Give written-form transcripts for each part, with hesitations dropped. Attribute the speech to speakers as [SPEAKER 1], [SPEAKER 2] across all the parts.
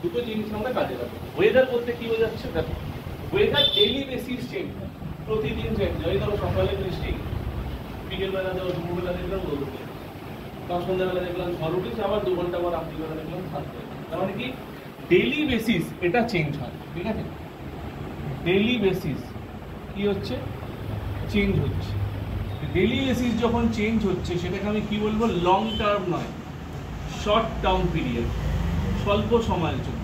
[SPEAKER 1] দুটো জিনিস আমরা কাজে লাগাবো। ওয়েদার বলতে কি বোঝাচ্ছে? দেখো, ওয়েদার ডেইলি বেসিস চেঞ্জ, প্রতিদিন চেঞ্জ হয়। ধরো সকালে বৃষ্টি, বিকেলবেলা ধরো দুপুরবেলা দেখলাম রোদ উঠে, তার সন্ধ্যাবেলা দেখলাম ঝড় উঠেছে, আবার 2 ঘন্টা পর রাত্রিবেলা দেখলাম ছাদ হয়ে। তার মানে কি ডেইলি বেসিস এটা চেঞ্জ হয়, ঠিক আছে? ডেইলি বেসিস কি হচ্ছে? চেঞ্জ হচ্ছে। ডেইলি বেসিস যখন চেঞ্জ হচ্ছে সেটাকে আমি কি বলবো? লং টার্ম নয়, শর্ট টার্ম পিরিয়ড, স্বল্প সময়ের জন্য।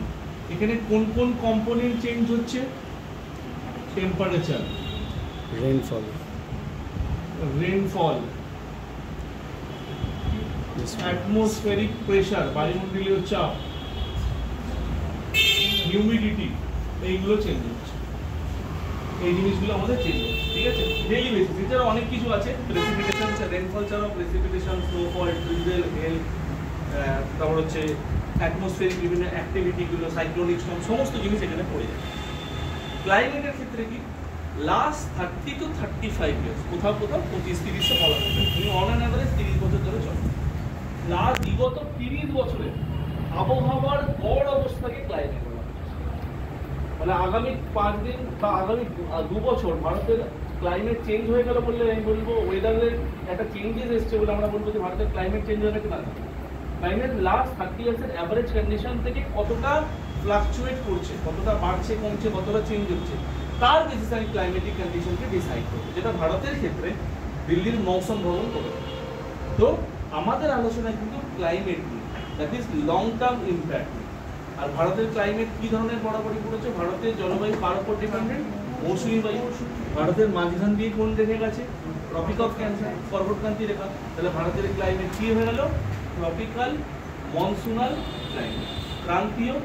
[SPEAKER 1] এখানে কোন কোন কম্পোনেন্ট চেঞ্জ হচ্ছে? টেম্পারেচার, রেনফল, অ্যাটমসফেরিক প্রেশার, বায়ুমণ্ডলীয় চাপ, হিউমিডিটি, এইগুলো চেঞ্জ হচ্ছে। এই জিনিসগুলো আমাদের চেঞ্জ হচ্ছে, ঠিক আছে? Daily basis. এছাড়া অনেক কিছু আছে, প্রেসিপিটেশন, রেনফল ছাড়াও প্রেসিপিটেশন, স্নোফল, ড্রিজেল, হেল, তারপর হচ্ছে অ্যাটমসফিয়ারিক বিভিন্ন অ্যাক্টিভিটিগুলো, সাইক্লোনিক স্টর্ম, সমস্ত জিনিস এখানে পড়ে যায়। ক্লাইমেটের ক্ষেত্রে কি লাস্ট 30 to 35 ইয়ার্স, কোথাও কোথাও 25-30 বলা যাবে, তুমি অন অ্যান অ্যাভারেজ 30 বছর ধরে চলে। লাস্ট বিগত 30 বছরে আবহাওয়ার গড় অবস্থাকে ক্লাইমেট বলা হয়। মানে আগামী 5 দিন বা আগামী 2 বছর ভারতের ক্লাইমেট চেঞ্জ হয়ে গেল বললে আমি বলবো ওয়েদারের একটা চেঞ্জেস এসছে বলে আমরা বলবো যে ভারতের ক্লাইমেট চেঞ্জ হবে কি না। ক্লাইমেট লাস্ট 30 ইয়ার্সের অ্যাভারেজ কন্ডিশন থেকে কতটা ফ্লাকচুয়েট করছে, কতটা বাড়ছে কমছে, কতটা চেঞ্জ হচ্ছে, তার বেসিসে আমি ক্লাইমেটিক কন্ডিশনকে ডিসাইড করবো, যেটা ভারতের ক্ষেত্রে দিল্লির মৌসুম ভবন করে। তো আমাদের আলোচনায় কিন্তু ক্লাইমেট নিয়ে, that is long term impact. আর ভারতের ক্লাইমেট কি ধরনের বরাবরই পড়েছে? ভারতের জলবায়ু কার উপর ডিপেন্ডেন্ট? মৌসুমী বায়ু। ভারতের মাঝখান দিয়ে কোন রেখে গেছে? ট্রপিক অফ ক্যান্সার, পর্বতক্রান্তি রেখা। তাহলে ভারতের ক্লাইমেট কি হয়ে গেল? ট্রপিক্যাল মনসুনাল ক্লাইমেট, ক্রান্তীয়।